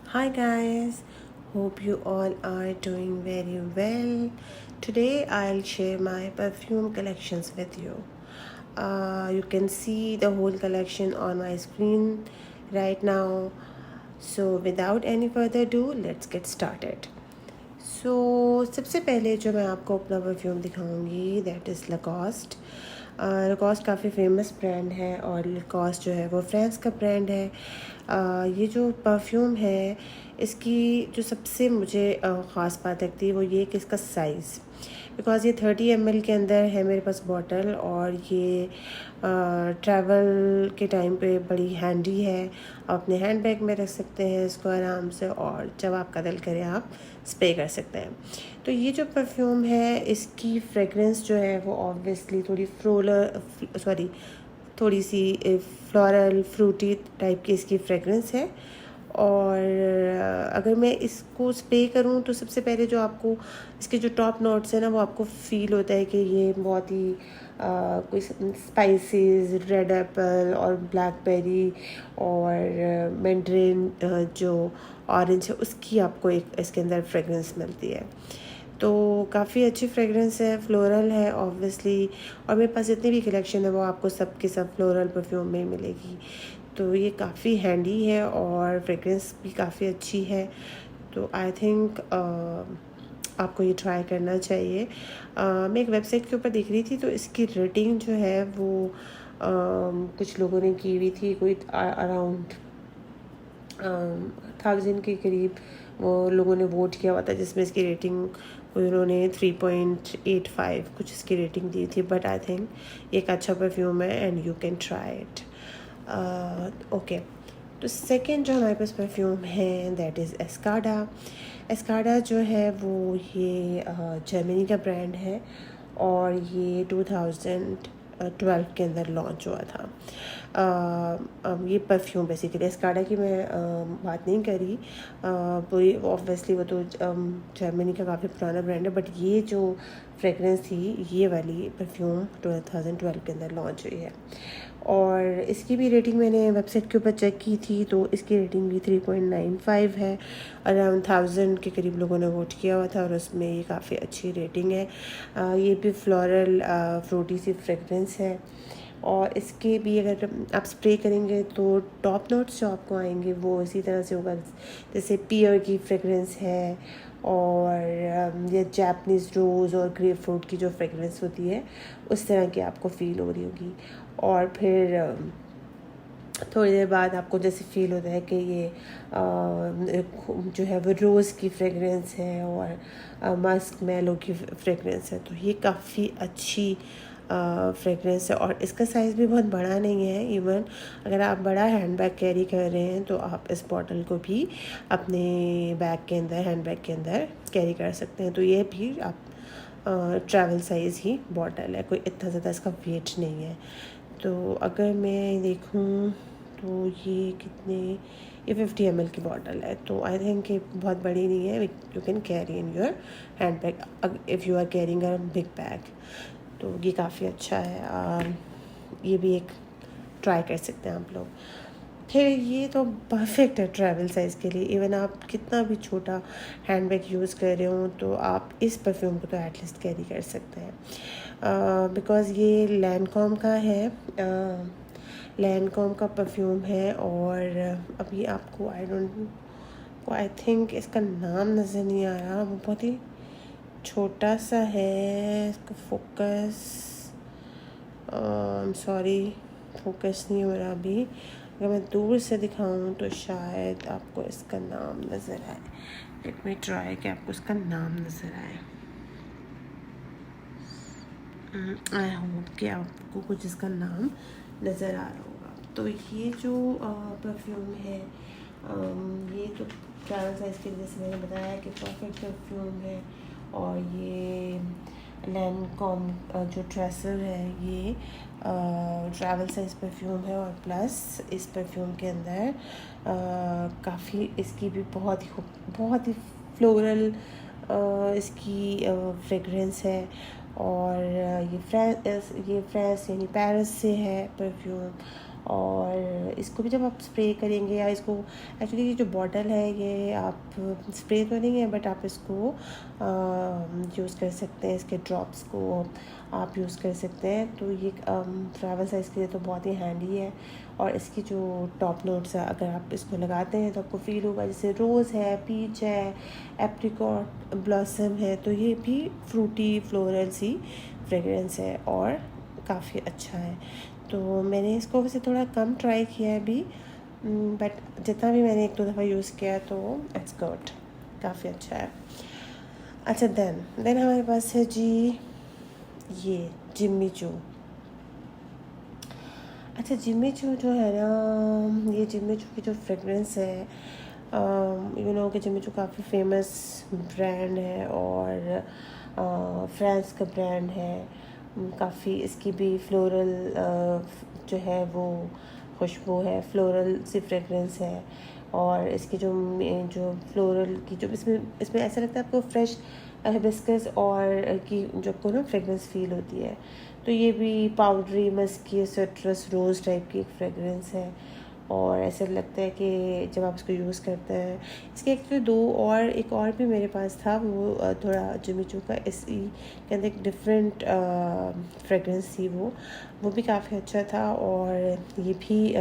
Hi guys, hope you all are doing very well. Today I'll share my perfume collections with you. You can see the whole collection on my screen right now. So without any further ado, let's get started. सबसे पहले जो मैं आपको अपना perfume दिखाऊंगी that is लकॉस्ट। लकॉस्ट काफ़ी famous brand है और लकॉस्ट जो है वो फ्रांस का ब्रांड है। ये जो परफ्यूम है इसकी जो सबसे मुझे ख़ास बात लगती है वो ये कि इसका साइज़, बिकॉज़ ये 30 ml के अंदर है मेरे पास बॉटल, और ये ट्रैवल के टाइम पे बड़ी हैंडी है। आप अपने हैंड बैग में रख सकते हैं इसको आराम से, और जब आपका दिल करे आप स्प्रे कर सकते हैं। तो ये जो परफ्यूम है इसकी फ्रेगरेंस जो है वो ऑब्वियसली थोड़ी सी फ्लोरल फ्रूटी टाइप की इसकी फ्रेगरेंस है। और अगर मैं इसको स्प्रे करूं तो सबसे पहले जो आपको इसके जो टॉप नोट्स हैं ना वो आपको फील होता है कि ये बहुत ही कोई स्पाइसेस, रेड एप्पल और ब्लैकबेरी और मैंड्रिन जो ऑरेंज है उसकी आपको एक इसके अंदर फ्रेगरेंस मिलती है। तो काफ़ी अच्छी फ्रेगरेंस है, फ्लोरल है ऑब्वियसली, और मेरे पास जितनी भी कलेक्शन है वो आपको सब के सब फ्लोरल परफ्यूम में मिलेगी। तो ये काफ़ी हैंडी है और फ्रेगरेंस भी काफ़ी अच्छी है। तो आई थिंक आपको ये ट्राई करना चाहिए। मैं एक वेबसाइट के ऊपर देख रही थी तो इसकी रेटिंग जो है वो कुछ लोगों ने की हुई थी, कोई अराउंड 1000 के करीब वो लोगों ने वोट किया हुआ था, जिसमें इसकी रेटिंग उन्होंने 3.85 कुछ इसकी रेटिंग दी थी। बट आई थिंक ये एक अच्छा परफ्यूम है and you can try it. Okay, तो सेकंड जो हमारे पास परफ्यूम है दैट इज़ एस्काडा। एस्काडा जो है वो ये जर्मनी का ब्रांड है और ये 2012 के अंदर लॉन्च हुआ था। ये परफ्यूम बेसिकली एस्काडा की मैं बात नहीं करी, पूरी ऑब्वियसली वो तो जर्मनी का काफ़ी पुराना ब्रांड है, बट ये जो फ्रेगरेंस थी ये वाली परफ्यूम 2012 के अंदर लॉन्च हुई है। और इसकी भी रेटिंग मैंने वेबसाइट के ऊपर चेक की थी तो इसकी रेटिंग भी 3.95 है। अराउंड 1000 के करीब लोगों ने वोट किया हुआ था और उसमें ये काफ़ी अच्छी रेटिंग है। ये भी फ्लोरल फ्रूटी सी फ्रेगरेंस है, और इसके भी अगर आप स्प्रे करेंगे तो टॉप नोट्स जो आपको आएंगे वो इसी तरह से होगा, जैसे पियर की फ्रेगरेंस है और ये जापनीज़ रोज़ और ग्रेप फ्रूट की जो फ्रेगरेंस होती है उस तरह की आपको फ़ील हो रही होगी। और फिर थोड़ी देर बाद आपको जैसे फ़ील होता है कि ये जो है वो रोज़ की फ्रेगरेंस है और मस्क मेलो की फ्रेगरेंस है। तो ये काफ़ी अच्छी फ्रेगरेंस है और इसका साइज़ भी बहुत बड़ा नहीं है। इवन अगर आप बड़ा हैंड बैग कैरी कर रहे हैं तो आप इस बॉटल को भी अपने बैग के अंदर, हैंड बैग के अंदर कैरी कर सकते हैं। तो ये भी आप ट्रैवल साइज़ ही बॉटल है, कोई इतना ज़्यादा इसका वेट नहीं है। तो अगर मैं देखूं तो ये कितने, ये 50 ml की बॉटल है, तो आई थिंक ये बहुत बड़ी नहीं है। You can carry in your hand bag if you are carrying a big bag. तो ये काफ़ी अच्छा है, ये भी एक ट्राई कर सकते हैं आप लोग। फिर ये तो परफेक्ट है ट्रैवल साइज़ के लिए। इवन आप कितना भी छोटा हैंड बैग यूज़ कर रहे हो तो आप इस परफ्यूम को तो एटलीस्ट कैरी कर सकते हैं, बिकॉज़ ये लैनकॉम का है। लैनकॉम का परफ्यूम है और अभी आपको आई थिंक इसका नाम नज़र नहीं आ रहा, वो बहुत ही छोटा सा है। इसका फोकस, सॉरी फोकस नहीं हो रहा अभी। अगर मैं दूर से दिखाऊं तो शायद आपको इसका नाम नज़र आए। लेट मी ट्राई कि आपको इसका नाम नज़र आए। आई होप कि आपको कुछ इसका नाम नज़र आ रहा होगा। तो ये जो परफ्यूम है, ये तो ट्रैवल साइज़ के लिए जैसे मैंने बताया कि परफेक्ट परफ्यूम है। और ये लैनकॉम जो ट्रेसर है ये ट्रैवल साइज़ परफ्यूम है, और प्लस इस परफ्यूम के अंदर काफ़ी इसकी भी बहुत ही फ्लोरल इसकी फ्रेगरेंस है। और ये फ्रांस यानी पेरिस से है परफ्यूम, और इसको भी जब आप स्प्रे करेंगे या इसको एक्चुअली ये जो बॉटल है ये आप स्प्रे तो नहीं है बट आप इसको यूज़ कर सकते हैं, इसके ड्रॉप्स को आप यूज़ कर सकते हैं। तो ये ट्रैवल साइज़ के लिए तो बहुत ही हैंडी है। और इसकी जो टॉप नोट्स है अगर आप इसको लगाते हैं तो आपको फ़ील होगा जैसे रोज़ है, पीच है, एप्रिकॉट ब्लॉसम है, तो ये भी फ्रूटी फ्लोरल सी फ्रेगरेंस है और काफ़ी अच्छा है। तो मैंने इसको वैसे थोड़ा कम ट्राई किया है अभी, बट जितना भी मैंने 1-2 दफ़ा यूज़ किया तो इट्स गुड, काफ़ी अच्छा है। अच्छा देन हमारे पास है जी ये जिम्मी चू। अच्छा जिम्मी चू जो है ना, ये जिम्मी चू की जो फ्रेगरेंस है, यू नो कि जिम्मी चू काफ़ी फेमस ब्रांड है और फ्रांस का ब्रांड है। काफ़ी इसकी भी फ्लोरल जो है वो खुशबू है, फ्लोरल सी फ्रेगरेंस है। और इसकी जो फ्लोरल की जो इसमें ऐसा लगता है आपको फ्रेश हिबिस्कस और की जो आपको ना फ्रेगरेंस फील होती है। तो ये भी पाउडरी मस्की सिट्रस रोज़ टाइप की एक फ्रेगरेंस है और ऐसा लगता है कि जब आप इसको यूज़ करते हैं। इसके एक और भी मेरे पास था, वो थोड़ा जिम्मी चू का इसी के अंदर एक डिफरेंट फ्रेगरेंस थी, वो भी काफ़ी अच्छा था। और ये भी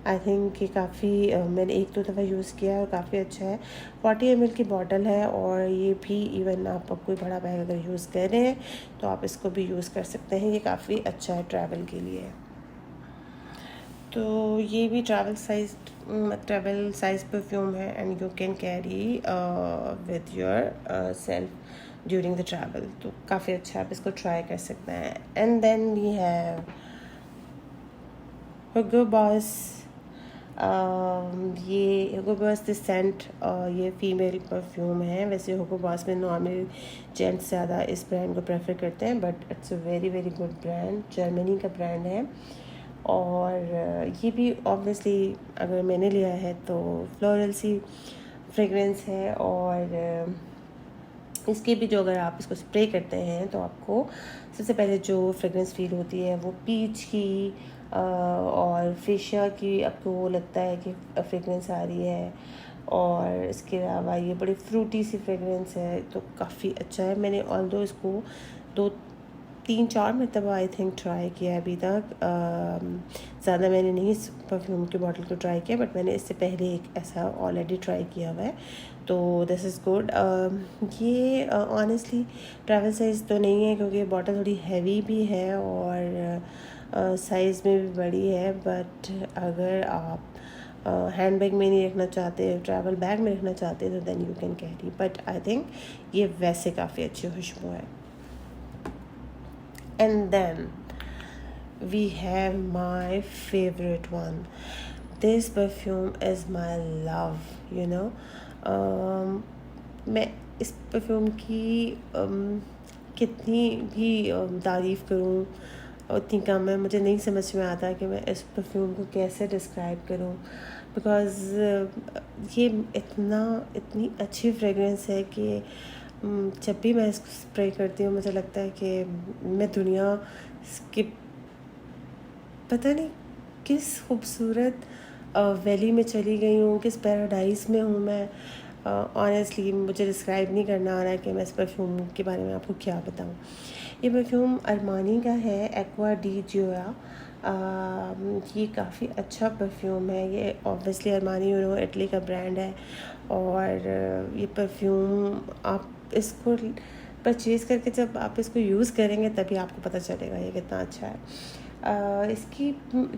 आई थिंक कि काफ़ी मैंने 1-2 दफ़ा यूज़ किया है और काफ़ी अच्छा है। 40 ml की बॉटल है और ये भी इवन आप कोई बड़ा बैग अगर यूज़ कर रहे हैं तो आप इसको भी यूज़ कर सकते हैं। ये काफ़ी अच्छा है ट्रैवल के लिए। तो ये भी ट्रैवल साइज परफ्यूम है and you can carry with your self during the travel. तो काफ़ी अच्छा है, आप इसको ट्राई कर सकते हैं। And then we have Hugo Boss. ये हुगो बॉस द सेंट, ये फीमेल परफ्यूम है। वैसे हुगो बॉस में नॉर्मल जेंट्स ज़्यादा इस ब्रांड को प्रेफर करते हैं but it's a very very good brand, Germany का ब्रांड है। और ये भी ऑब्वियसली अगर मैंने लिया है तो फ्लोरल सी फ्रेगरेंस है। और इसके भी जो अगर आप इसको स्प्रे करते हैं तो आपको सबसे पहले जो फ्रेगरेंस फील होती है वो पीच की और फेशिया की आपको वो लगता है कि फ्रेगरेंस आ रही है। और इसके अलावा ये बड़ी फ्रूटी सी फ्रेगरेंस है तो काफ़ी अच्छा है। मैंने ऑल्दो इसको 2-3-4 मरतबा आई थिंक ट्राई किया है अभी तक। ज़्यादा मैंने नहीं इस परफ्यूम की बॉटल को ट्राई किया बट मैंने इससे पहले एक ऐसा ऑलरेडी ट्राई किया हुआ है, तो दिस इज़ गुड। ये ऑनेस्टली ट्रैवल साइज़ तो नहीं है क्योंकि बॉटल थोड़ी हैवी भी है और साइज़ में भी बड़ी है। बट अगर आप हैंड बैग में नहीं रखना चाहते, ट्रैवल बैग में रखना चाहते तो then you can carry, but I think ये वैसे काफ़ी अच्छी खुशबू है। And then we have my favorite one. This perfume is my love, you know. मैं इस परफ्यूम की कितनी भी तारीफ़ करूँ उतनी कम है। मुझे नहीं समझ में आता कि मैं इस परफ्यूम को कैसे डिस्क्राइब करूँ, बिकॉज़ ये इतनी अच्छी फ्रेगरेंस है कि जब भी मैं इसको स्प्रे करती हूँ मुझे लगता है कि मैं दुनिया के पता नहीं किस खूबसूरत वैली में चली गई हूँ, किस पैराडाइज में हूँ मैं। ऑनेस्टली मुझे डिस्क्राइब नहीं करना आ रहा है कि मैं इस परफ्यूम के बारे में आपको क्या बताऊँ। ये परफ्यूम अरमानी का है, एक्वा डी जियोया। ये काफ़ी अच्छा परफ्यूम है। ये ऑब्वियसली अरमानी इटली का ब्रांड है और ये परफ्यूम आप इसको परचेज़ करके जब आप इसको यूज़ करेंगे तभी आपको पता चलेगा ये कितना अच्छा है। इसकी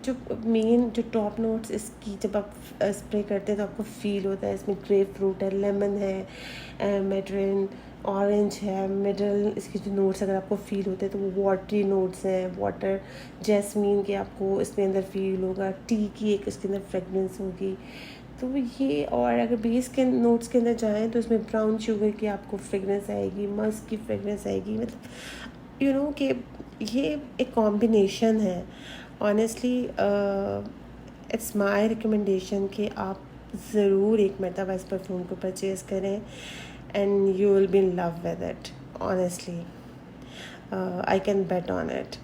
जो टॉप नोट्स इसकी जब आप स्प्रे करते हैं तो आपको फ़ील होता है इसमें ग्रेप फ्रूट है, लेमन है, मैड्रिन ऑरेंज है। मिडल इसके जो नोट्स अगर आपको फ़ील होते हैं तो वो वाटरी नोट्स हैं, वाटर जैस्मीन के आपको इसमें अंदर फ़ील होगा, टी की एक इसके अंदर फ्रेगरेंस होगी। तो ये और अगर बेस के नोट्स के अंदर जाएँ तो इसमें ब्राउन शुगर की आपको फ्रेगरेंस आएगी, मस्क की फ्रेगरेंस आएगी। मतलब यू नो कि ये एक कॉम्बिनेशन है। ऑनेस्टली इट्स माय रिकमेंडेशन कि आप ज़रूर एक मरतबा इस परफ्यूम को परचेज़ करें and you will be in love with it. Honestly I can bet on it.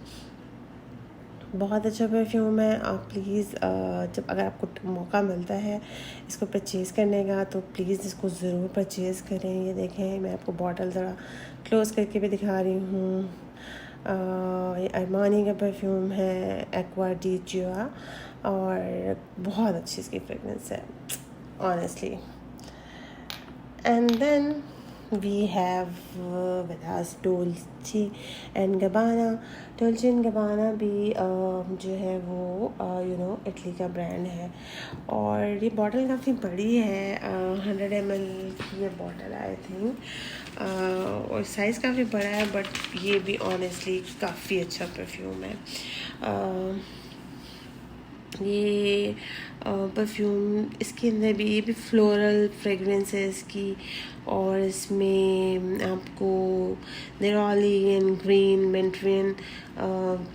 बहुत अच्छा परफ्यूम है। आप प्लीज़ जब अगर आपको मौका मिलता है इसको परचेज़ करने का तो प्लीज़ इसको ज़रूर परचेज़ करें। ये देखें, मैं आपको बॉटल ज़रा क्लोज़ करके भी दिखा रही हूँ। ये अरमानी का परफ्यूम है, एक्वा डी जिया, और बहुत अच्छी इसकी फ्रेगरेंस है honestly. And then we have with us Dolce and Gabbana. Dolce and Gabbana भी जो है वो इटली का ब्रांड है, और ये बॉटल काफ़ी बड़ी है, 100 ml की ये बॉटल आई थिंक, और साइज़ काफ़ी बड़ा है, बट ये भी ऑनेस्टली काफ़ी अच्छा परफ्यूम है। ये परफ्यूम इसके अंदर भी ये भी फ्लोरल फ्रेगरेंस है इसकी, और इसमें आपको नेरोली एंड ग्रीन मेंट्रियन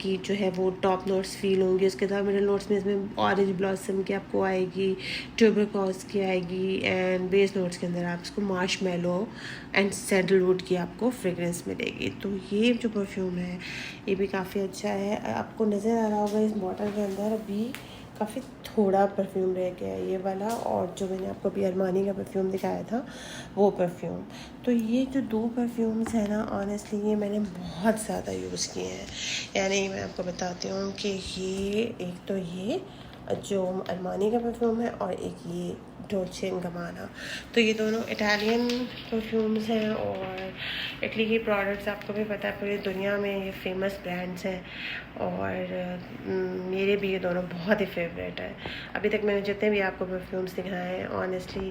की जो है वो टॉप नोट्स फील होंगी। उसके साथ मिडल नोट्स में इसमें ऑरेंज ब्लॉसम की आपको आएगी, ट्यूबरकॉस की आएगी, एंड बेस नोट्स के अंदर आप इसको मार्शमेलो एंड सैंडलवुड की आपको फ्रेगरेंस मिलेगी। तो ये जो परफ्यूम है ये भी काफ़ी अच्छा है। आपको नज़र आ रहा होगा इस बॉटल के अंदर अभी काफ़ी थोड़ा परफ्यूम रह गया है, ये वाला, और जो मैंने आपको अभी अरमानी का परफ्यूम दिखाया था वो परफ्यूम। तो ये जो 2 परफ्यूम्स हैं ना, ऑनेस्टली ये मैंने बहुत ज़्यादा यूज़ किए हैं। यानी मैं आपको बताती हूँ कि ये एक तो ये जो अरमानी का परफ्यूम है, और एक ये डोल्चे एंड गबाना। तो ये दोनों इटालियन परफ्यूम्स हैं, और इटली की प्रोडक्ट्स आपको भी पता है पूरी दुनिया में ये फेमस ब्रांड्स हैं, और मेरे भी ये दोनों बहुत ही फेवरेट है। अभी तक मैंने जितने भी आपको परफ्यूम्स दिखाए हैं honestly,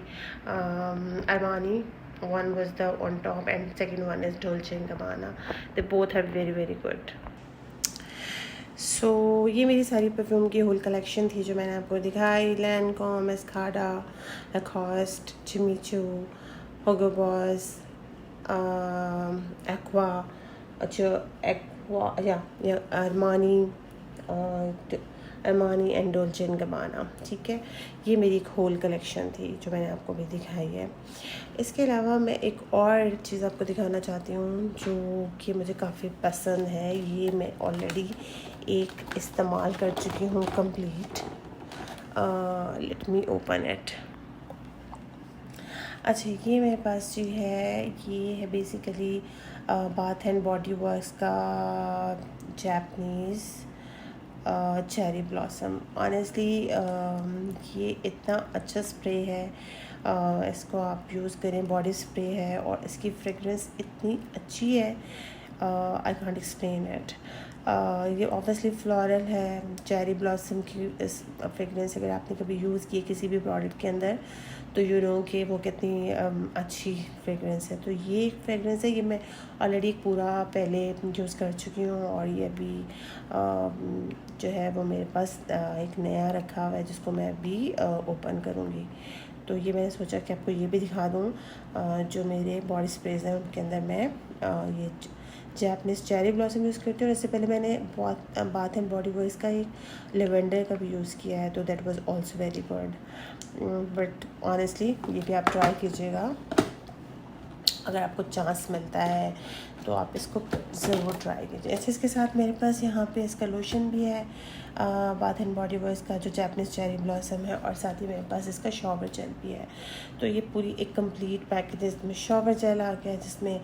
Armani one was the on top and second one is Dolce and Gabbana. They both are very very good. सो ये मेरी सारी परफ्यूम की होल कलेक्शन थी जो मैंने आपको दिखाई। लैनकॉम, Escada, Lacoste, Jimmy Choo, Hugo Boss, Aqua, Armani and Dolce and Gabbana. ठीक है, ये मेरी एक होल कलेक्शन थी जो मैंने आपको भी दिखाई है। इसके अलावा मैं एक और चीज़ आपको दिखाना चाहती हूँ जो कि मुझे काफ़ी पसंद है। ये मैं ऑलरेडी एक इस्तेमाल कर चुकी हूँ complete. Let me open it. अच्छा, ये मेरे पास जो है ये है basically bath and body works का जापनीज़ चेरी ब्लॉसम। ऑनेस्टली ये इतना अच्छा स्प्रे है, इसको आप यूज़ करें, बॉडी स्प्रे है, और इसकी फ्रेगरेंस इतनी अच्छी है, आई कांट एक्सप्लेन इट। ये ऑब्वियसली फ्लोरल है, चेरी ब्लॉसम की इस फ्रेगरेंस अगर आपने कभी यूज़ की किसी भी प्रोडक्ट के अंदर तो यू नो कि वो कितनी अच्छी फ्रेगरेंस है। तो ये एक फ्रेगरेंस है, ये मैं ऑलरेडी एक पूरा पहले यूज़ कर चुकी हूँ, और ये अभी जो है वो मेरे पास एक नया रखा हुआ है जिसको मैं अभी ओपन करूँगी। तो ये मैंने सोचा कि आपको ये भी दिखा दूँ। जो मेरे बॉडी स्प्रेज हैं उनके अंदर मैं ये जैपनीज़ चेरी ब्लॉसम यूज़ करती हूँ। इससे पहले मैंने बाथ एंड बॉडी वॉश का एक लेवेंडर का भी यूज़ किया है, तो that was also very good. But honestly ये भी आप ट्राई कीजिएगा, अगर आपको चांस मिलता है तो आप इसको ज़रूर ट्राई कीजिए। ऐसे इसके साथ मेरे पास यहाँ पे इसका लोशन भी है, बाथ एंड बॉडी वॉश का जो जैपनीज़ चेरी ब्लॉसम है, और साथ ही मेरे पास इसका शॉवर जेल भी है। तो ये पूरी एक कंप्लीट पैकेज है। इसमें शॉवर जेल आ गया जिसमें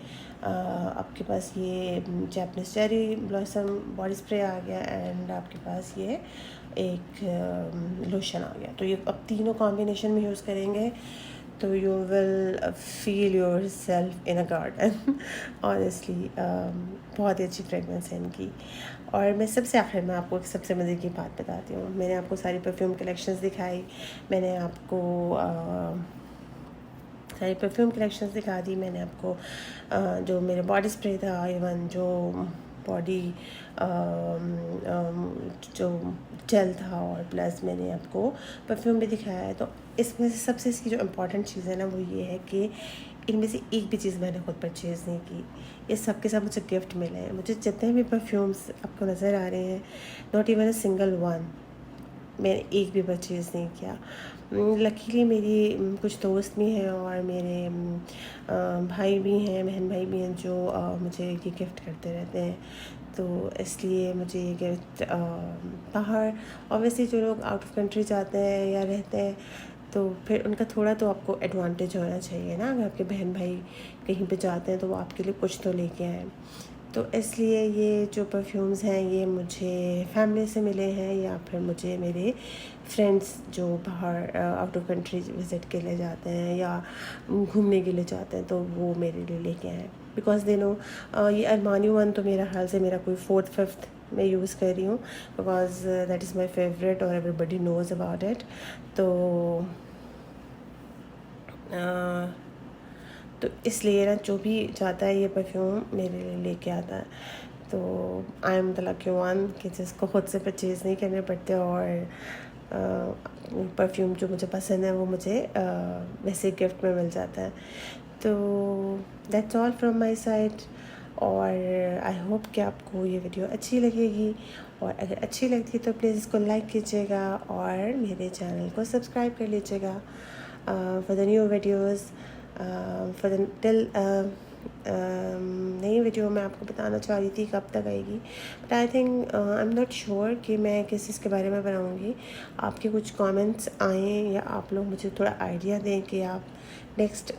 आपके पास ये Japanese cherry blossom body spray आ गया, एंड आपके पास ये एक लोशन आ गया। तो ये अब तीनों कॉम्बिनेशन में यूज़ करेंगे तो you will feel your self in a garden. Honestly बहुत ही अच्छी फ्रेगरेंस है इनकी। और मैं सबसे आखिर में आपको एक सबसे मज़े की बात बताती हूँ। मैंने आपको सारी परफ्यूम कलेक्शंस दिखाई, मैंने आपको सारी परफ्यूम कलेक्शंस दिखा दी, मैंने आपको जो मेरे बॉडी स्प्रे था, इवन जो बॉडी जो जेल था, और प्लस मैंने आपको परफ्यूम भी दिखाया है। तो इसमें से सबसे इसकी जो इम्पॉर्टेंट चीज़ है ना वो ये है कि इनमें से एक भी चीज़ मैंने खुद परचेज़ नहीं की, ये सब के सब मुझे गिफ्ट मिले हैं। मुझे जितने भी परफ्यूम्स आपको नज़र आ रहे हैं, not even a single one मैंने एक भी परचेज़ नहीं किया। लकीली मेरी कुछ दोस्त भी हैं और मेरे भाई भी हैं, बहन भाई भी हैं जो मुझे ये गिफ्ट करते रहते हैं। तो इसलिए मुझे ये गिफ्ट बाहर ऑब्वियसली जो लोग आउट ऑफ कंट्री जाते हैं या रहते हैं तो फिर उनका थोड़ा तो आपको एडवांटेज होना चाहिए ना। अगर आपके बहन भाई कहीं पे जाते हैं तो वो आपके लिए कुछ तो लेके आए। तो इसलिए ये जो परफ्यूम्स हैं ये मुझे फैमिली से मिले हैं या फिर मुझे मेरे फ्रेंड्स जो बाहर आउट ऑफ कंट्री विज़िट के लिए जाते हैं या घूमने के लिए जाते हैं तो वो मेरे लिए लेके आए। बिकॉज दे नो ये अरमानी वन तो मेरा हाल से मेरा कोई 4th 5th मैं यूज़ कर रही हूँ because that is my favourite और एवरीबडी नोज़ अबाउट इट। तो इसलिए ना जो भी जाता है ये परफ्यूम मेरे लिए लेके आता है। तो I am the lucky one कि जिसको ख़ुद से परचेज़ नहीं करने पड़ते और परफ्यूम जो मुझे पसंद है वो मुझे वैसे गिफ्ट में मिल जाता है। तो that's all from my side और आई होप कि आपको ये वीडियो अच्छी लगेगी और अगर अच्छी लगती है तो प्लीज़ इसको लाइक कीजिएगा और मेरे चैनल को सब्सक्राइब कर लीजिएगा for the new videos for the till नई वीडियो मैं आपको बताना चाह रही थी कब तक आएगी but I think I am not sure कि मैं किस चीज़ के बारे में बनाऊँगी। आपके कुछ कमेंट्स आएँ या आप लोग मुझे थोड़ा आइडिया दें कि आप नेक्स्ट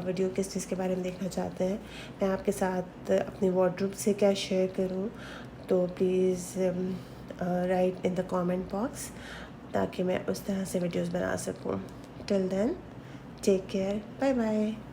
वीडियो किस चीज़ के बारे में देखना चाहते हैं। मैं आपके साथ अपनी वार्डरोब से क्या शेयर करूं तो please write in the comment box ताकि मैं उस तरह से वीडियोस बना सकूं। Till then take care, bye bye.